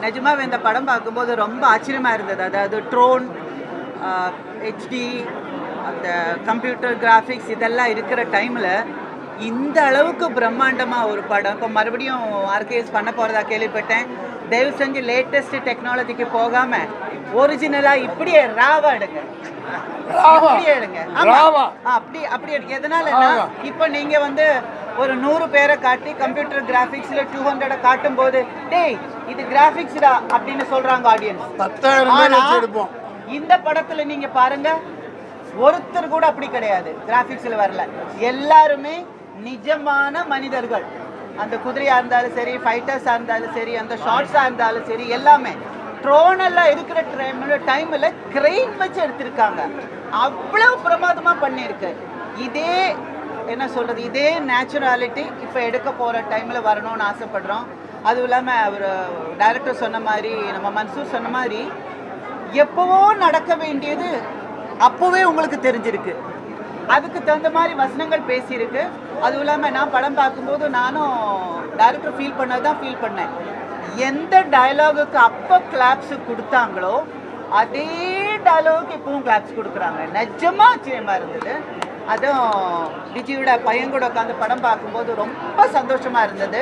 நிஜமாவே இந்த படம் பார்க்கும்போது ரொம்ப ஆச்சரியமாக இருந்தது. அதாவது ட்ரோன், ஹெச்டி, அந்த கம்ப்யூட்டர் கிராஃபிக்ஸ் இதெல்லாம் இருக்கிற டைமில் இந்த அளவுக்கு பிரம்மாண்டமாக ஒரு படம் இப்போ மறுபடியும் ஆர்கேஎஸ் பண்ண போகிறதா கேள்விப்பட்டேன். தயவு செஞ்சு லேட்டஸ்ட் டெக்னாலஜிக்கு போகாமல் ஒரிஜினலாக இப்படியே ராவா எடுங்க, இப்படியே எடுங்க. அப்படி எடுங்க. எதனாலன்னா இப்போ நீங்கள் வந்து ஒரு 100 பேரை காட்டி கம்ப்யூட்டர் கிராஃபிக்ஸில் 200 காட்டும் போது டேய் இது கிராஃபிக்ஸ்டா அப்படின்னு சொல்கிறாங்க ஆடியன்ஸ். இந்த படத்தில் நீங்கள் பாருங்க, ஒருத்தர் கூட அப்படி கிடையாது, கிராஃபிக்ஸில் வரல. எல்லாருமே நிஜமான மனிதர்கள். அந்த குதிரையாக இருந்தாலும் சரி, ஃபைட்டர்ஸாக இருந்தாலும் சரி, அந்த ஷார்ட்ஸாக இருந்தாலும் சரி, எல்லாமே ட்ரோனெல்லாம் இருக்கிற டைமில் கிரெயின் வச்சு எடுத்திருக்காங்க. அவ்வளோ பிரமாதமாக பண்ணியிருக்கு. இதே என்ன சொல்கிறது, இதே நேச்சுராலிட்டி இப்போ எடுக்க போகிற டைமில் வரணும்னு ஆசைப்படுறோம். அதுவும் இல்லாமல் அவர் டைரக்டர் சொன்ன மாதிரி, நம்ம மன்சூர் சொன்ன மாதிரி, எப்போவோ நடக்க வேண்டியது அப்போவே உங்களுக்கு தெரிஞ்சிருக்கு. அதுக்கு தகுந்த மாதிரி வசனங்கள் பேசியிருக்கு. அதுவும் இல்லாமல் நான் படம் பார்க்கும்போது நானும் டைரக்டர் ஃபீல் ஃபீல் பண்ணேன். எந்த டயலாகுக்கு அப்போ கிளாப்ஸு கொடுத்தாங்களோ அதே டயலாகுக்கு இப்பவும் கிளாப்ஸ் கொடுக்குறாங்க. நிஜமாக ஆச்சரியமாக இருந்தது. அதுவும் விஜயோட பையன் கூட உட்காந்து படம் பார்க்கும்போது ரொம்ப சந்தோஷமாக இருந்தது.